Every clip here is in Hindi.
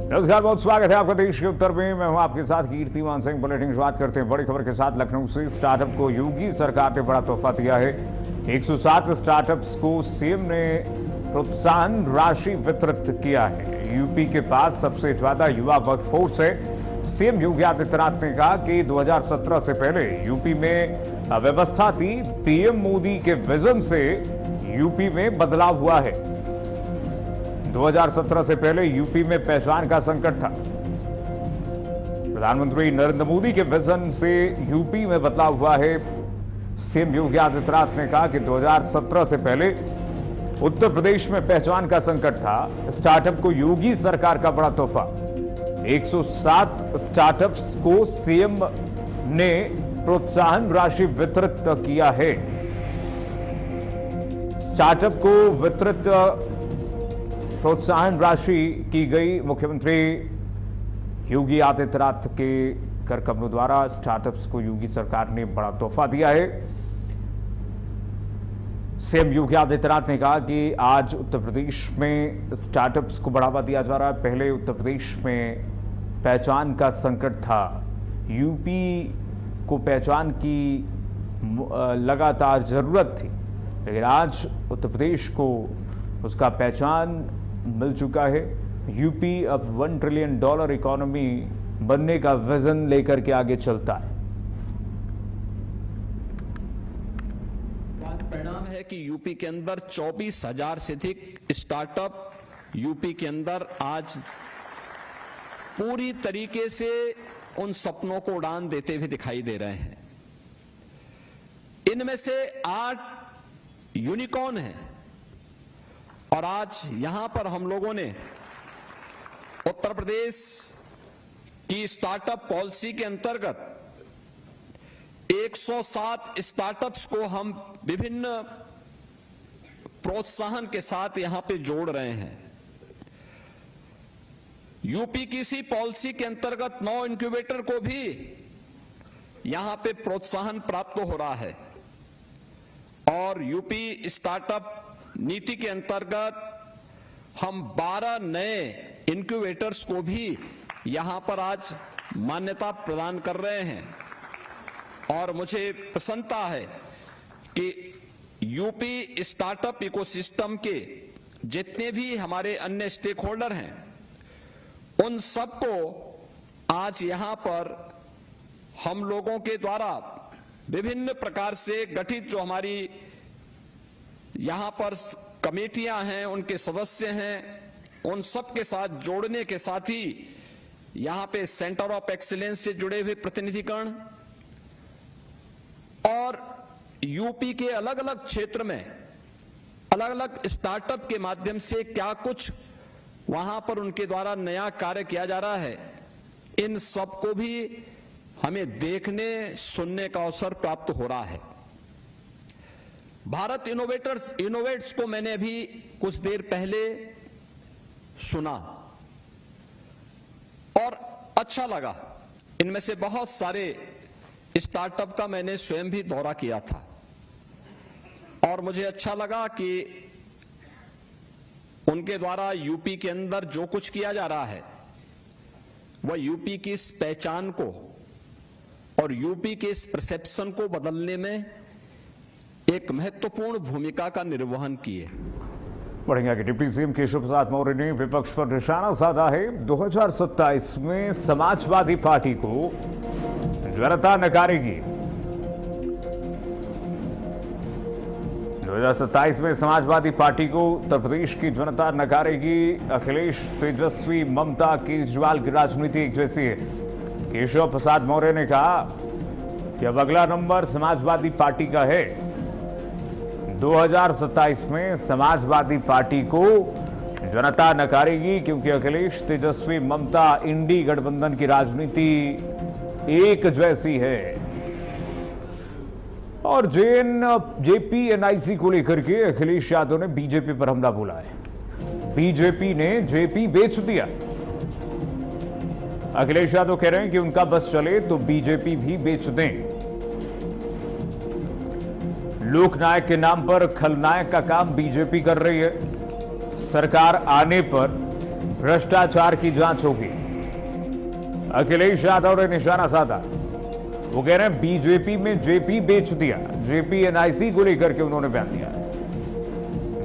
नमस्कार, बहुत स्वागत है आपका देश के उत्तर में। मैं हूं आपके साथ कीर्तिमान सिंह। बुलेटिन शुरुआत करते हैं बड़ी खबर के साथ। लखनऊ से स्टार्टअप को योगी सरकार ने बड़ा तोहफा दिया है। 107 स्टार्टअप्स को सीएम ने प्रोत्साहन राशि वितरित किया है। यूपी के पास सबसे ज्यादा युवा वर्कफोर्स है। सीएम योगी आदित्यनाथ ने कहा कि 2017 से पहले यूपी में अव्यवस्था थी। पीएम मोदी के विजन से यूपी में बदलाव हुआ है। 2017 से पहले यूपी में पहचान का संकट था। प्रधानमंत्री नरेंद्र मोदी के विजन से यूपी में बदलाव हुआ है। सीएम योगी आदित्यनाथ ने कहा कि 2017 से पहले उत्तर प्रदेश में पहचान का संकट था। स्टार्टअप को योगी सरकार का बड़ा तोहफा। 107 स्टार्टअप्स को सीएम ने प्रोत्साहन राशि वितरित किया है। स्टार्टअप को वितरित प्रोत्साहन राशि की गई। मुख्यमंत्री योगी आदित्यनाथ के कर कमलों द्वारा स्टार्टअप्स को योगी सरकार ने बड़ा तोहफा दिया है। सीएम योगी आदित्यनाथ ने कहा कि आज उत्तर प्रदेश में स्टार्टअप्स को बढ़ावा दिया जा रहा है। पहले उत्तर प्रदेश में पहचान का संकट था। यूपी को पहचान की लगातार जरूरत थी, लेकिन आज उत्तर प्रदेश को उसका पहचान मिल चुका है। यूपी अब $1 ट्रिलियन इकोनॉमी बनने का विजन लेकर के आगे चलता है। परिणाम है कि यूपी के अंदर 24,000 से अधिक स्टार्टअप यूपी के अंदर आज पूरी तरीके से उन सपनों को उड़ान देते हुए दिखाई दे रहे हैं। इनमें से 8 यूनिकॉर्न हैं और आज यहां पर हम लोगों ने उत्तर प्रदेश की स्टार्टअप पॉलिसी के अंतर्गत 107 स्टार्टअप्स को हम विभिन्न प्रोत्साहन के साथ यहां पे जोड़ रहे हैं। यूपी की इसी पॉलिसी के अंतर्गत 9 इंक्यूबेटर को भी यहां पे प्रोत्साहन प्राप्त हो रहा है और यूपी स्टार्टअप नीति के अंतर्गत हम 12 नए इंक्यूबेटर्स को भी यहां पर आज मान्यता प्रदान कर रहे हैं। और मुझे प्रसन्नता है कि यूपी स्टार्टअप इकोसिस्टम के जितने भी हमारे अन्य स्टेक होल्डर हैं, उन सबको आज यहां पर हम लोगों के द्वारा विभिन्न प्रकार से गठित जो हमारी यहां पर कमेटियां हैं, उनके सदस्य हैं, उन सब के साथ जोड़ने के साथ ही यहां पे सेंटर ऑफ एक्सीलेंस से जुड़े हुए प्रतिनिधिगण और यूपी के अलग अलग क्षेत्र में अलग अलग स्टार्टअप के माध्यम से क्या कुछ वहां पर उनके द्वारा नया कार्य किया जा रहा है, इन सब को भी हमें देखने सुनने का अवसर प्राप्त हो रहा है। भारत इनोवेट्स को मैंने अभी कुछ देर पहले सुना और अच्छा लगा। इनमें से बहुत सारे स्टार्टअप का मैंने स्वयं भी दौरा किया था और मुझे अच्छा लगा कि उनके द्वारा यूपी के अंदर जो कुछ किया जा रहा है वह यूपी की इस पहचान को और यूपी के इस परसेप्शन को बदलने में एक महत्वपूर्ण भूमिका का निर्वहन किए। बढ़ेंगे कि डिप्टी सीएम केशव प्रसाद मौर्य ने विपक्ष पर निशाना साधा है। 2027 में समाजवादी पार्टी को जनता नकारेगी। 2027 में समाजवादी पार्टी को उत्तर प्रदेश की जनता नकारेगी। अखिलेश, तेजस्वी, ममता, केजरीवाल की राजनीति एक जैसी है। केशव प्रसाद मौर्य ने कहा कि अब अगला नंबर समाजवादी पार्टी का है। 2027 में समाजवादी पार्टी को जनता नकारेगी क्योंकि अखिलेश, तेजस्वी, ममता, इंडी गठबंधन की राजनीति एक जैसी है। और जेपी एनआईसी को लेकर के अखिलेश यादव ने बीजेपी पर हमला बोला है। बीजेपी ने जेपी बेच दिया। अखिलेश यादव कह रहे हैं कि उनका बस चले तो बीजेपी भी बेच दें। लोकनायक के नाम पर खलनायक का काम बीजेपी कर रही है। सरकार आने पर भ्रष्टाचार की जांच होगी। अखिलेश यादव ने निशाना साधा। वो कह रहे हैं बीजेपी में जेपी बेच दिया। जेपी एनआईसी को लेकर के उन्होंने बयान दिया।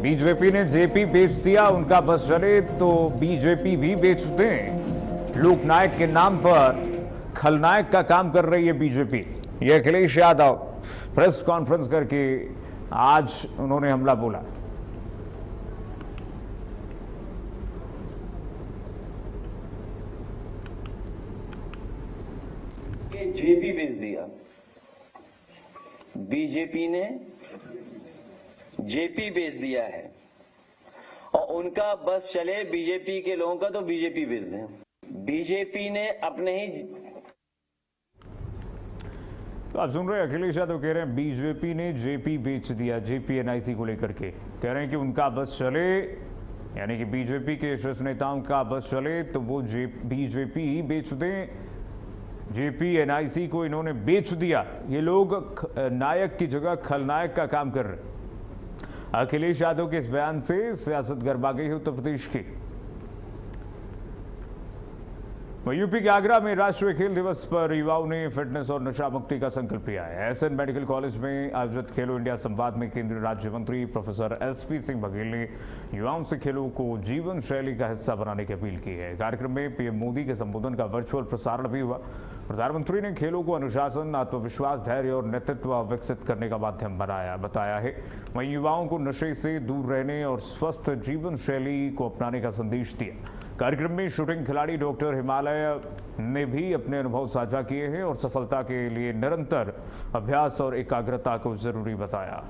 बीजेपी ने जेपी बेच दिया, उनका बस चले तो बीजेपी भी बेच दें। लोकनायक के नाम पर खलनायक का काम कर रही है बीजेपी। ये अखिलेश यादव प्रेस कॉन्फ्रेंस करके आज उन्होंने हमला बोला। जेपी बेच दिया, बीजेपी ने जेपी बेच दिया है और उनका बस चले बीजेपी के लोगों का तो बीजेपी बेच दें। बीजेपी ने अपने ही तो आप सुन रहे हैं अखिलेश यादव कह रहे हैं बीजेपी ने जेपी बेच दिया। जेपी एनआईसी को लेकर के कह रहे हैं कि उनका बस चले, यानी कि बीजेपी के शीर्ष नेताओं का बस चले तो वो बीजेपी ही बेच दें। जेपी एनआईसी को इन्होंने बेच दिया। ये लोग नायक की जगह खलनायक का काम कर रहे। अखिलेश यादव के इस बयान से सियासत गरमा गई है उत्तर प्रदेश की। यूपी के आगरा में राष्ट्रीय खेल दिवस पर युवाओं ने फिटनेस और नशा मुक्ति का संकल्प लिया है। एसएन मेडिकल कॉलेज में आयोजित खेलो इंडिया संवाद में केंद्रीय राज्य मंत्री प्रोफेसर एसपी सिंह बघेल ने युवाओं से खेलों को जीवन शैली का हिस्सा बनाने की अपील की है। कार्यक्रम में पीएम मोदी के संबोधन का वर्चुअल प्रसारण भी हुआ। प्रधानमंत्री ने खेलों को अनुशासन, आत्मविश्वास, धैर्य और नेतृत्व विकसित करने का माध्यम बताया है। वहीं युवाओं को नशे से दूर रहने और स्वस्थ जीवन शैली को अपनाने का संदेश दिया। कार्यक्रम में शूटिंग खिलाड़ी डॉक्टर हिमालय ने भी अपने अनुभव साझा किए हैं और सफलता के लिए निरंतर अभ्यास और एकाग्रता को जरूरी बताया।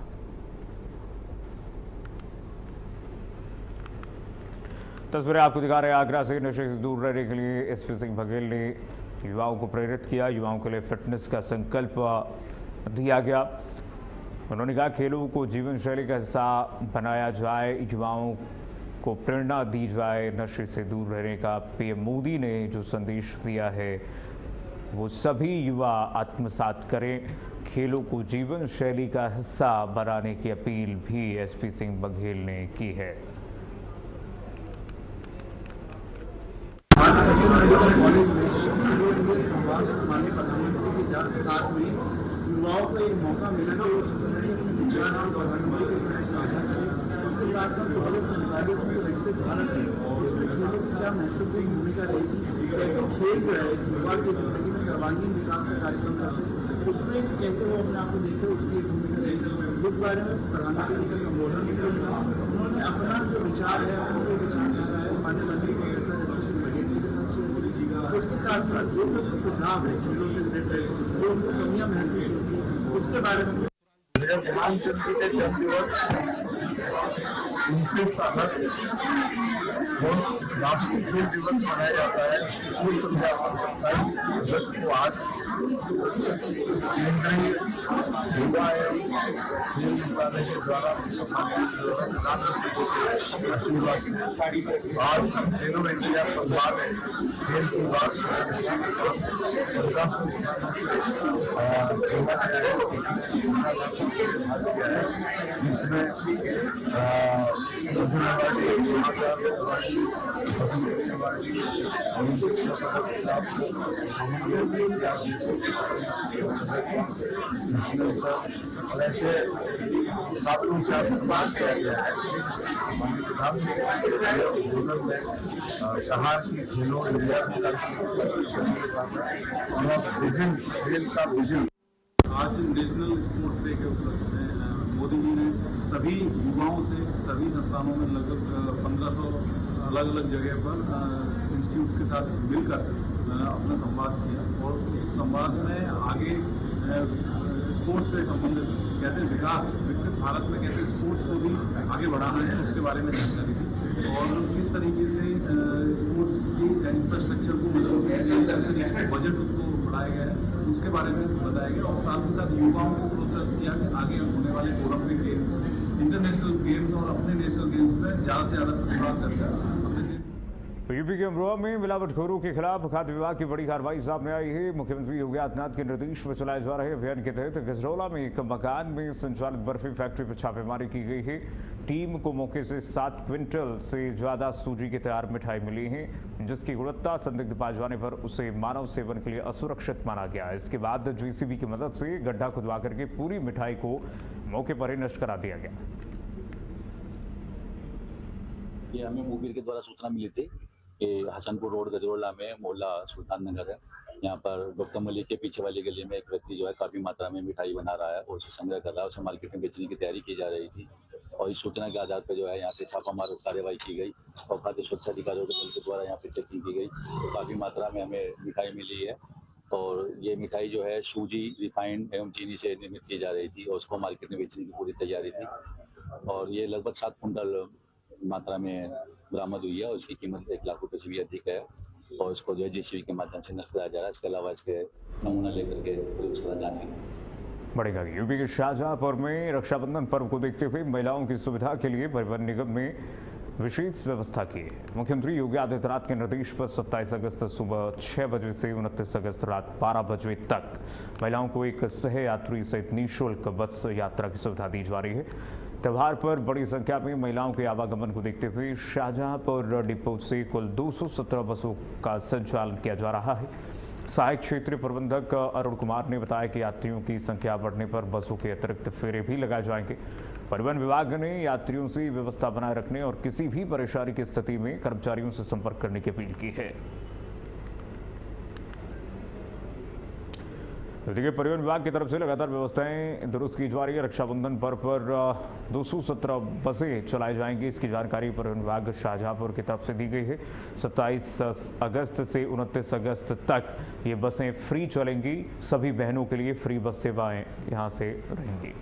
तस्वीरें आपको दिखा रहे हैं आगरा से। नशे से दूर रहने के लिए एसपी सिंह बघेल ने युवाओं को प्रेरित किया। युवाओं के लिए फिटनेस का संकल्प दिया गया। उन्होंने कहा खेलों को जीवन शैली का हिस्सा बनाया जाए, युवाओं को प्रेरणा दी जाए। नशे से दूर रहने का पीएम मोदी ने जो संदेश दिया है वो सभी युवा आत्मसात करें। खेलों को जीवन शैली का हिस्सा बनाने की अपील भी एसपी सिंह बघेल ने की है। साथ में युवाओं को एक मौका मिला कि वो विचार और प्रधानमंत्री के साथ साझा करें। उसके साथ साथ 2047 में जो विकसित भारत है उसमें खेलों की क्या महत्वपूर्ण भूमिका रहेगी, कैसे खेल जो है युवा की जिंदगी में सर्वांगीण विकास का कार्यक्रम करते हैं, उसमें कैसे वो अपने आप को देखते हैं, उसकी एक भूमिका रहेगी। इस बारे में प्रधानमंत्री का संबोधन भी किया। उन्होंने अपना जो विचार है, उन्होंने विचार दिया है माननीय मंत्री प्रोफेसर एसपी सिंह बघेल के साथ शेयर किया। उसके साथ साथ जो सुझाव है खेलों से रिलेटेड, जो उनको कमियां महसूस होती है, उसके बारे में ध्यानचंद जी के जन्म दिवस 29 अगस्त को राष्ट्रीय खेल दिवस मनाया जाता है। पूर्व पंजाब 27 अगस्त को आज केंद्रीय युवा एवं खेल मंत्रालय के द्वारा प्रधानमंत्री के आशीर्वाद से आज खेलो इंडिया संवाद है। खेल की बात ऐसे छात्रों से सम्मान किया गया है। कहा कि खेलो इंडिया विजन, खेल का विजन। आज नेशनल स्पोर्ट्स डे के उपलक्ष्य में मोदी जी ने सभी युवाओं से सभी संस्थानों में लगभग 1500 अलग अलग जगह पर इंस्टीट्यूट्स के साथ मिलकर अपना संवाद किया और उस संवाद में आगे स्पोर्ट्स से संबंधित कैसे विकसित भारत में कैसे स्पोर्ट्स को भी आगे बढ़ाना है उसके बारे में जानकारी दी और किस तरीके से स्पोर्ट्स की इंफ्रास्ट्रक्चर को कैसे बजट उसको बढ़ाया गया है उसके बारे में बताया गया और साथ ही साथ युवाओं को प्रोत्साहित किया कि आगे होने वाले ओलंपिक गेम्स, इंटरनेशनल गेम्स और अपने नेशनल गेम्स में ज़्यादा से ज़्यादा प्रतिभाग करते हैं। तो यूपी के अमरोहा में मिलावटखोरों के खिलाफ खाद्य विभाग की बड़ी कार्रवाई सामने आई है। मुख्यमंत्री योगी आदित्यनाथ के निर्देश पर चलाए जा रहे अभियान के तहत गजरौला में एक मकान में संचालित बर्फी फैक्ट्री पर छापेमारी की गई है। टीम को मौके से 7 क्विंटल से ज्यादा सूजी की तैयार मिठाई मिली है, जिसकी गुणवत्ता संदिग्ध पाए जाने पर उसे मानव सेवन के लिए असुरक्षित माना गया। इसके बाद जेसीबी की मदद से गड्ढा खुदवा करके पूरी मिठाई को मौके पर ही नष्ट करा दिया गया। ये हमें मुखबिर के द्वारा सूचना मिली थी कि हसनपुर रोड गजरौला में मोहल्ला सुल्तान नगर है, यहाँ पर डॉक्टर मलिक के पीछे वाली गली में एक व्यक्ति जो है काफ़ी मात्रा में मिठाई बना रहा है और उसे संग्रह कर रहा है। उसे मार्केट में बेचने की तैयारी की जा रही थी और इस सूचना के आधार पर जो है यहाँ पे छापामार कार्रवाई की गई और खाद्य सुरक्षा अधिकारियों के दल के द्वारा यहाँ पे चेकिंग की गई। तो काफ़ी मात्रा में हमें मिठाई मिली है और ये मिठाई जो है सूजी, रिफाइंड एवं चीनी से निर्मित की जा रही थी और उसको मार्केट में बेचने की पूरी तैयारी थी और ये लगभग 7 कुंटल मात्रा में बरामद हुई है और उसकी कीमत 1 लाख रुपए से भी अधिक है और उसको जो है जेसीबी के माध्यम से नष्ट कराया जा रहा है। इसके अलावा इसके नमूना लेकर के उसका जांच की बढ़ेगा। यूपी के शाहजहांपुर में रक्षाबंधन पर्व को देखते हुए महिलाओं की सुविधा के लिए परिवहन निगम ने विशेष व्यवस्था की है। मुख्यमंत्री योगी आदित्यनाथ के निर्देश पर 27 अगस्त सुबह 6 बजे से 29 अगस्त रात 12 बजे तक महिलाओं को एक सह यात्री सहित निःशुल्क बस यात्रा की सुविधा दी जा रही है। त्यौहार पर बड़ी संख्या में महिलाओं के आवागमन को देखते हुए शाहजहांपुर डिपो से कुल 217 बसों का संचालन किया जा रहा है। सहायक क्षेत्रीय प्रबंधक अरुण कुमार ने बताया कि यात्रियों की संख्या बढ़ने पर बसों के अतिरिक्त फेरे भी लगाए जाएंगे। परिवहन विभाग ने यात्रियों से व्यवस्था बनाए रखने और किसी भी परेशानी की स्थिति में कर्मचारियों से संपर्क करने की अपील की है। तो देखिए, परिवहन विभाग की तरफ से लगातार व्यवस्थाएं दुरुस्त की जा रही है। रक्षाबंधन पर्व पर 217 बसें चलाई जाएंगी, इसकी जानकारी परिवहन विभाग शाहजहांपुर की तरफ से दी गई है। 27 अगस्त से 29 अगस्त तक ये बसें फ्री चलेंगी। सभी बहनों के लिए फ्री बस सेवाएं यहां से रहेंगी।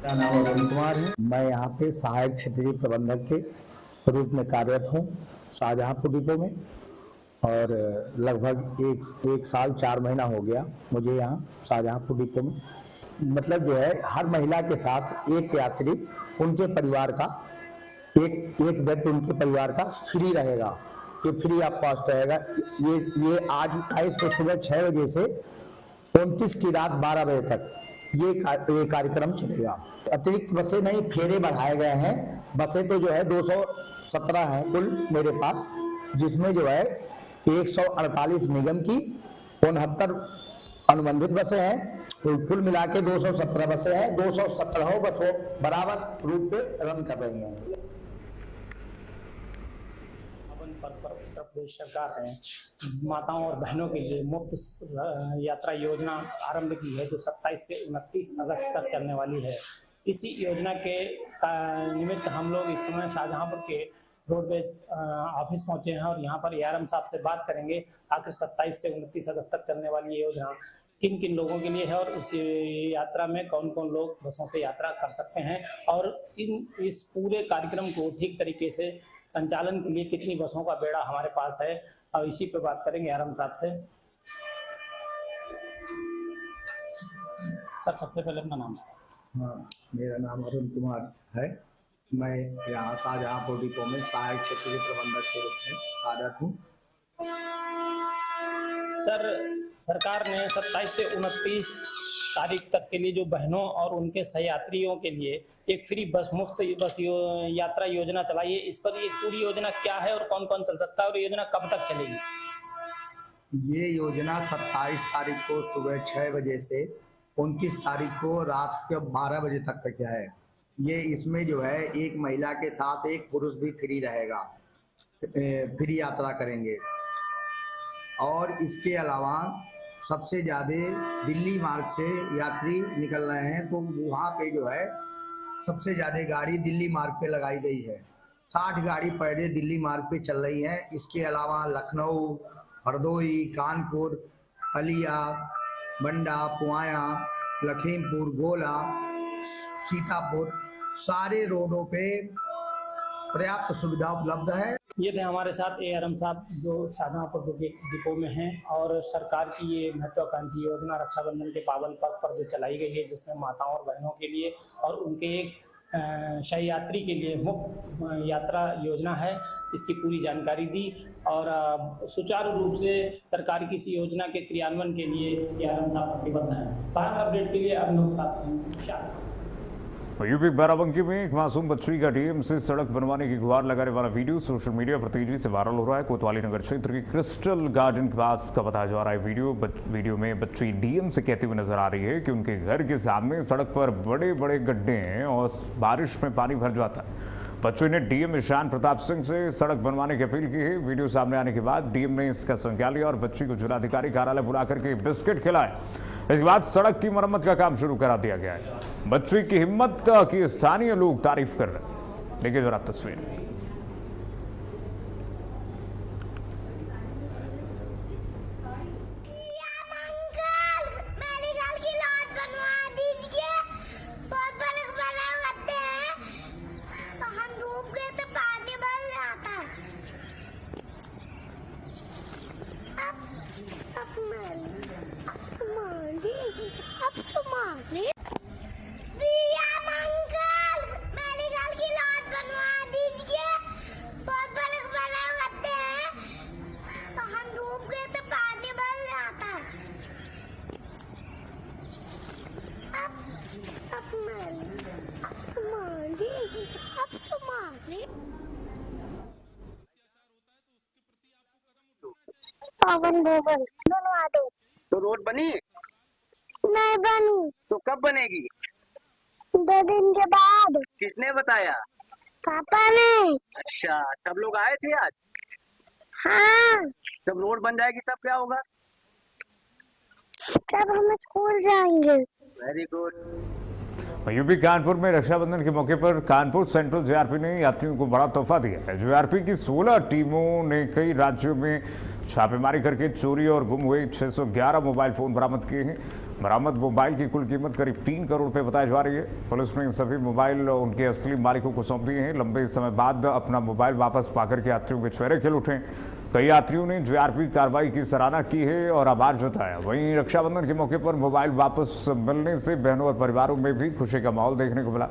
मेरा नाम अरुण कुमार है। मैं यहाँ पे सहायक क्षेत्रीय प्रबंधक के रूप में कार्यरत हूँ शाहजहांपुर डिपो में और लगभग एक साल 4 महीना हो गया मुझे यहाँ शाहजहांपुर डिपो में। मतलब जो है हर महिला के साथ एक यात्री उनके परिवार का एक व्यक्ति उनके परिवार का फ्री रहेगा। ये फ्री ऑफ कॉस्ट रहेगा। ये आज 28 को सुबह 6 बजे से 29 की रात 12 बजे तक ये कार्यक्रम चलेगा। अतिरिक्त बसें नहीं, फेरे बढ़ाए गए हैं। बसें तो जो है 217 हैं कुल मेरे पास, जिसमें जो है 148 निगम की, 69 अनुबंधित बसें हैं। तो कुल मिला के 217 बसें हैं। 217 बसों बराबर रूप पे रन कर रही हैं। उत्तर प्रदेश सरकार ने माताओं और बहनों के लिए मुफ्त यात्रा योजना आरंभ की है जो 27 से 29 अगस्त तक चलने वाली है। इसी योजना के निमित्त हम लोग इस समय शाहजहांपुर के रोडवेज ऑफिस पहुंचे हैं और यहाँ पर एआरएम साहब से बात करेंगे आखिर 27 से 29 अगस्त तक चलने वाली ये योजना किन किन लोगों के लिए है और इस यात्रा में कौन कौन लोग बसों से यात्रा कर सकते हैं और इस पूरे कार्यक्रम को ठीक तरीके से संचालन के लिए कितनी बसों का बेड़ा हमारे पास है और इसी पे बात करेंगे आराम साहब से। सर, सबसे पहले अपना नाम। हाँ, मेरा नाम अरुण कुमार है। मैं यहाँ शाहजहांपुर डिपो में सहायक क्षेत्रीय प्रबंधक के रूप में कार्यरत हूँ। सर, सरकार ने 27 से 29 तारीख तक के लिए जो बहनों और उनके सहयात्रियों के लिए एक फ्री मुफ्त बस यात्रा योजना चलाई है। इस पर ये पूरी योजना क्या है और कौन कौन चल सकता है और योजना कब तक चलेगी? ये योजना 27 तारीख को सुबह 6 बजे से 29 तारीख को रात के 12 बजे तक का है। ये इसमें जो है एक महिला के साथ एक पुरुष भी फ्री रहेगा, फ्री यात्रा करेंगे। और इसके अलावा सबसे ज़्यादा दिल्ली मार्ग से यात्री निकल रहे हैं तो वहाँ पे जो है सबसे ज़्यादा गाड़ी दिल्ली मार्ग पे लगाई गई है। 60 गाड़ी पर डे दिल्ली मार्ग पे चल रही है। इसके अलावा लखनऊ, हरदोई, कानपुर, बलिया, बंडा, पुआया, लखीमपुर, गोला, सीतापुर, सारे रोडों पे पर्याप्त सुविधा उपलब्ध है। ये थे हमारे साथ एआरएम साहब जो शाहजहांपुर डिपो में हैं और सरकार की ये महत्वाकांक्षी योजना रक्षाबंधन के पावन पर्व पर जो चलाई गई है जिसमें माताओं और बहनों के लिए और उनके एक शय यात्री के लिए मुफ्त यात्रा योजना है, इसकी पूरी जानकारी दी और सुचारू रूप से सरकार की इस योजना के क्रियान्वयन के लिए आरएम साहब प्रतिबद्ध हैं। बारह अपडेट के लिए अभिनव साहब। यूपी बाराबंकी में एक मासूम बच्ची का डीएम से सड़क बनवाने की गुहार लगाने वाला वीडियो सोशल मीडिया पर तेजी से वायरल हो रहा है। कोतवाली नगर क्षेत्र के क्रिस्टल गार्डन के पास का बताया जा रहा है वीडियो में बच्ची डीएम से कहती हुई नजर आ रही है कि उनके घर के सामने सड़क पर बड़े बड़े गड्ढे हैं और बारिश में पानी भर जाता है। बच्चों ने डीएम ईशान प्रताप सिंह से सड़क बनवाने की अपील की है। वीडियो सामने आने के बाद डीएम ने इसका संज्ञान लिया और बच्ची को जिलाधिकारी कार्यालय बुलाकर के बिस्किट खिलाए। इसके बाद सड़क की मरम्मत का काम शुरू करा दिया गया है। बच्ची की हिम्मत की स्थानीय लोग तारीफ कर रहे हैं। देखिए जरा तस्वीर। पवन भवन बनवा दो। तो रोड बनी? नहीं बनी। तो कब बनेगी? 2 दिन के बाद। किसने बताया? पापा ने। अच्छा, सब लोग आए थे आज? हाँ। जब रोड बन जाएगी तब क्या होगा? तब हम स्कूल जाएंगे। Very good. यूपी कानपुर में रक्षाबंधन के मौके पर कानपुर सेंट्रल जेआरपी ने यात्रियों को बड़ा तोहफा दिया है। जेआरपी की 16 टीमों ने कई राज्यों में छापेमारी करके चोरी और गुम हुए 611 मोबाइल फोन बरामद किए हैं। बरामद मोबाइल की कुल कीमत करीब 3 करोड़ रुपए बताई जा रही है। पुलिस ने सभी मोबाइल उनके असली मालिकों को सौंप दिए हैं। लंबे समय बाद अपना मोबाइल वापस पाकर के यात्रियों के चेहरे खिल उठे। कई यात्रियों ने जेआरपी कार्रवाई की सराहना की है और आभार जताया। वहीं रक्षाबंधन के मौके पर मोबाइल वापस मिलने से बहनों और परिवारों में भी खुशी का माहौल देखने को मिला।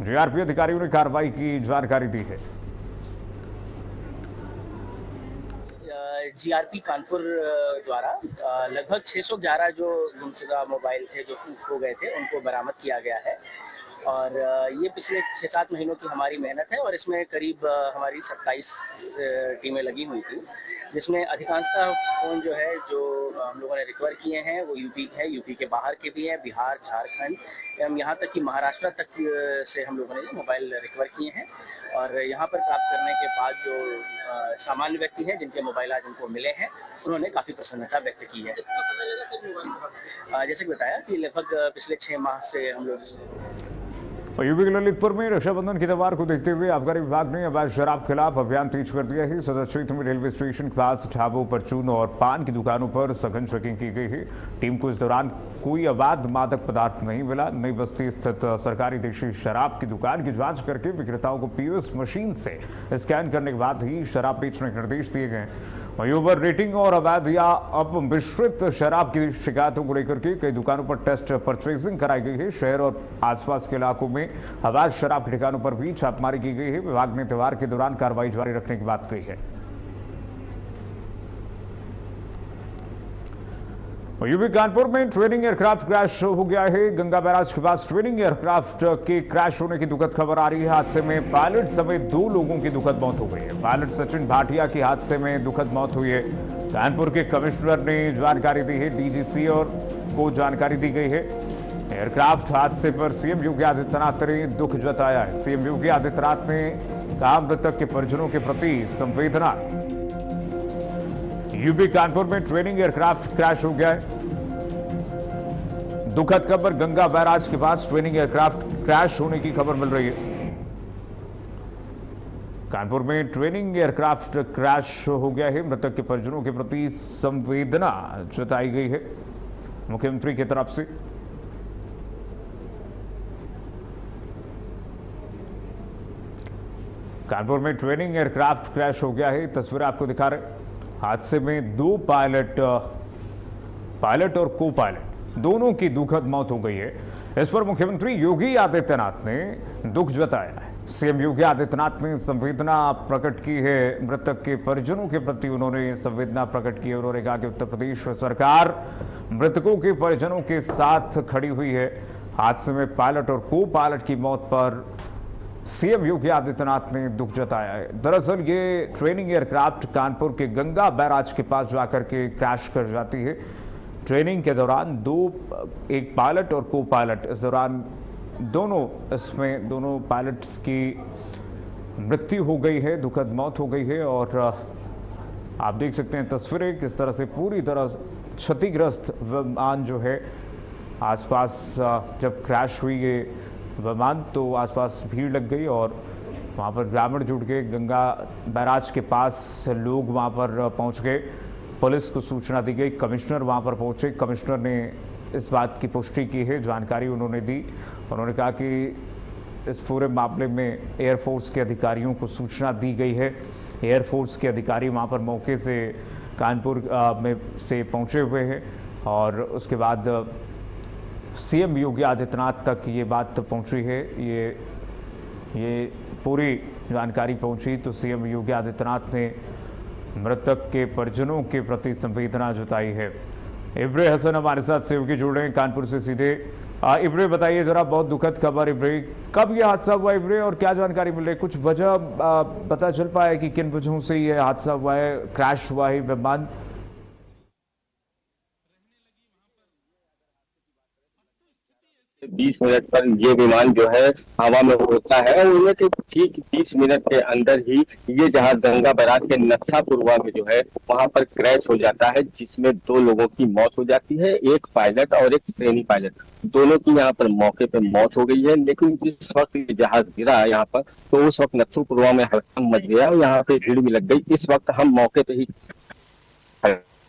जेआरपी अधिकारियों ने कार्रवाई की जानकारी दी है। जीआरपी कानपुर द्वारा लगभग 611 जो गुमशुदा मोबाइल थे, जो खो गए थे, उनको बरामद किया गया है। और ये पिछले 6-7 महीनों की हमारी मेहनत है और इसमें करीब हमारी 27 टीमें लगी हुई थी, जिसमें अधिकांशतः फ़ोन जो है जो हम लोगों ने रिकवर किए हैं वो यूपी है, यूपी के बाहर के भी हैं, बिहार, झारखंड एवं यहाँ तक कि महाराष्ट्र तक से हम लोगों ने मोबाइल रिकवर किए हैं। और यहाँ पर प्राप्त करने के बाद जो सामान्य व्यक्ति हैं जिनके मोबाइल आज उनको मिले हैं, उन्होंने काफ़ी प्रसन्नता व्यक्त की है। जैसे कि बताया कि लगभग पिछले 6 माह से हम लोग। यूपी के ललितपुर में रक्षाबंधन की त्योहार को देखते हुए आबकारी विभाग ने अवैध शराब खिलाफ अभियान तेज कर दिया है। सदर क्षेत्र में रेलवे स्टेशन के पास ढाबों, परचून और पान की दुकानों पर सघन चेकिंग की गई है। टीम को इस दौरान कोई अवैध मादक पदार्थ नहीं मिला। नई बस्ती स्थित सरकारी देशी शराब की दुकान की जांच करके विक्रेताओं को पीओएस मशीन से स्कैन करने के बाद ही शराब बेचने के निर्देश दिए गए। वहीं ओवर रेटिंग और अवैध या अपमिश्रित शराब की शिकायतों को लेकर के कई दुकानों पर टेस्ट परचेजिंग कराई गई है। शहर और आसपास के इलाकों में अवैध शराब के ठिकानों पर भी छापेमारी की गई है। विभाग ने त्योहार के दौरान कार्रवाई जारी रखने की बात कही है। यूपी कानपुर में ट्रेनिंग एयरक्राफ्ट क्रैश हो गया है। गंगा बैराज के पास ट्रेनिंग एयरक्राफ्ट के क्रैश होने की दुखद खबर आ रही है। हादसे में पायलट समेत 2 लोगों की दुखद मौत हो गई है। पायलट सचिन भाटिया की हादसे में दुखद मौत हुई है। कानपुर के कमिश्नर ने जानकारी दी है। डीजीसी और को जानकारी दी गई है। एयरक्राफ्ट हादसे पर सीएम योगी आदित्यनाथ ने दुख जताया है। सीएम योगी आदित्यनाथ ने कहा मृतक के परिजनों के प्रति संवेदना। यूपी कानपुर में ट्रेनिंग एयरक्राफ्ट क्रैश हो गया है। दुखद खबर, गंगा बैराज के पास ट्रेनिंग एयरक्राफ्ट क्रैश होने की खबर मिल रही है। कानपुर में ट्रेनिंग एयरक्राफ्ट क्रैश हो गया है। मृतक के परिजनों के प्रति संवेदना जताई गई है मुख्यमंत्री की तरफ से। कानपुर में ट्रेनिंग एयरक्राफ्ट क्रैश हो गया है। तस्वीरें आपको दिखा रहे। हादसे में 2 पायलट और को पायलट दोनों की दुखद मौत हो गई है। इस पर मुख्यमंत्री योगी आदित्यनाथ ने दुख जताया है। सीएम योगी आदित्यनाथ ने संवेदना प्रकट की है। मृतक के परिजनों के प्रति उन्होंने संवेदना प्रकट की है। उन्होंने कहा कि उत्तर प्रदेश सरकार मृतकों के परिजनों के साथ खड़ी हुई है। हादसे में पायलट और को पायलट की मौत पर सीएम योगी आदित्यनाथ ने दुख जताया है। दरअसल ये ट्रेनिंग एयरक्राफ्ट कानपुर के गंगा बैराज के पास जाकर के क्रैश कर जाती है। ट्रेनिंग के दौरान एक पायलट और को पायलट, इस दौरान दोनों पायलट्स की मृत्यु हो गई है, दुखद मौत हो गई है। और आप देख सकते हैं तस्वीरें किस तरह से पूरी तरह क्षतिग्रस्त विमान जो है आसपास, जब क्रैश हुई ये विमान तो आसपास भीड़ लग गई और वहाँ पर ग्रामीण जुट गए। गंगा बैराज के पास लोग वहाँ पर पहुँच गए, पुलिस को सूचना दी गई, कमिश्नर वहाँ पर पहुँचे। कमिश्नर ने इस बात की पुष्टि की है, जानकारी उन्होंने दी। उन्होंने कहा कि इस पूरे मामले में एयरफोर्स के अधिकारियों को सूचना दी गई है। एयरफोर्स के अधिकारी वहाँ पर मौके से कानपुर में से पहुँचे हुए हैं और उसके बाद सीएम योगी आदित्यनाथ तक ये बात पहुंची है। ये पूरी जानकारी पहुंची तो सीएम योगी आदित्यनाथ ने मृतक के परिजनों के प्रति संवेदना जताई है। इब्रे हसन हमारे साथ सहयोगी जुड़ रहे हैं कानपुर से सीधे। इब्रे बताइए जरा, बहुत दुखद खबर इब्रे, कब यह हादसा हुआ इब्रे और क्या जानकारी मिल रही है? कुछ वजह पता चल पाया कि किन वजहों से यह हादसा हुआ है, क्रैश हुआ है विमान? 20 मिनट पर ये विमान जो है हवा में होता है और उनमें से ठीक 30 मिनट के अंदर ही ये जहाज गंगा बैराज के नक्शापुरवा में जो है वहां पर क्रैश हो जाता है, जिसमें 2 लोगों की मौत हो जाती है, एक पायलट और एक ट्रेनी पायलट। दोनों की यहाँ पर मौके पे मौत हो गई है। लेकिन जिस वक्त ये जहाज गिरा यहाँ पर तो उस वक्त नक्शापुरवा में हड़कंप मच गया और यहाँ पे भीड़ भी लग गई। इस वक्त हम मौके पे ही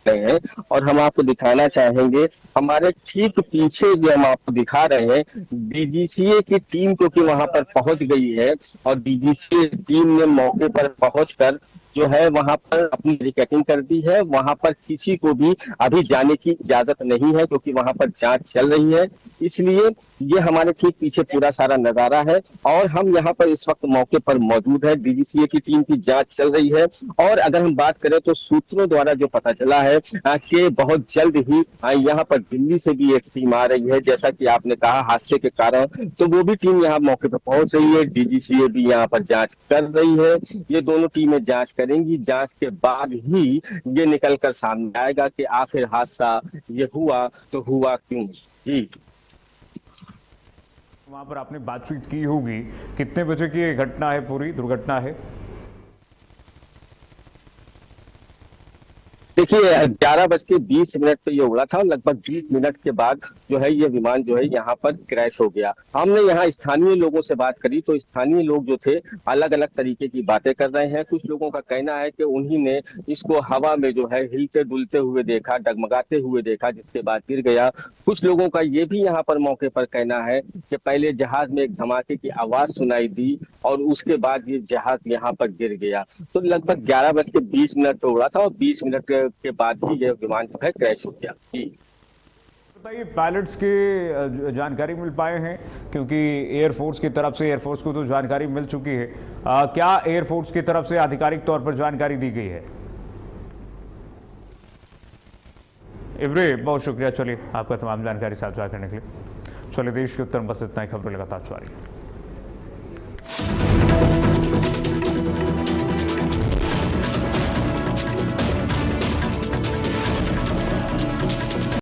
हैं और हम आपको दिखाना चाहेंगे, हमारे ठीक पीछे जो हम आपको दिखा रहे हैं डीजीसीए की टीम क्योंकि वहां पर पहुंच गई है और डीजीसीए टीम ने मौके पर पहुंचकर जो है वहां पर अपनी रिकॉर्डिंग कर दी है। वहां पर किसी को भी अभी जाने की इजाजत नहीं है क्योंकि वहां पर जांच चल रही है। इसलिए ये हमारे ठीक पीछे पूरा सारा नजारा है और हम यहाँ पर इस वक्त मौके पर मौजूद है। डीजीसीए की टीम की जांच चल रही है और अगर हम बात करें तो सूत्रों द्वारा जो पता चला है कि बहुत जल्द ही यहाँ पर दिल्ली से भी एक टीम आ रही है। जैसा कि आपने कहा हादसे के कारण, तो वो भी टीम यहाँ मौके पर पहुंच रही है। डीजीसीए भी यहाँ पर जांच कर रही है। ये दोनों टीमें जांच करेंगी। जांच के बाद ही ये निकल कर सामने आएगा कि आखिर हादसा ये हुआ तो हुआ क्यों। जी, वहां पर आपने बातचीत की होगी, कितने बजे की ये घटना है, पूरी दुर्घटना है? देखिए 11:20 पे ये उड़ा था और लगभग 20 मिनट के बाद जो है ये विमान जो है यहाँ पर क्रैश हो गया। हमने यहाँ स्थानीय लोगों से बात करी तो स्थानीय लोग जो थे अलग अलग तरीके की बातें कर रहे हैं। कुछ लोगों का कहना है कि उन्हीं ने इसको हवा में जो है हिलते डुलते हुए देखा, डगमगाते हुए देखा, जिसके बाद गिर गया। कुछ लोगों का ये भी यहाँ पर मौके पर कहना है कि पहले जहाज में एक धमाके की आवाज सुनाई दी और उसके बाद ये जहाज यहाँ पर गिर गया। तो लगभग 11:20 पे उड़ा था और 20 मिनट के बाद ही यह विमान जो है क्रैश हो गया। बताइए, पायलट्स की जानकारी मिल पाए हैं? क्योंकि एयरफोर्स की तरफ से, एयरफोर्स को तो जानकारी मिल चुकी है, क्या एयरफोर्स की तरफ से आधिकारिक तौर पर जानकारी दी गई है? इब्रे, बहुत शुक्रिया। चलिए, आपका तमाम जानकारी साझा करने के लिए। चलिए, देश के उत्तर में बस इतना ही। खबरें लगातार जारी है।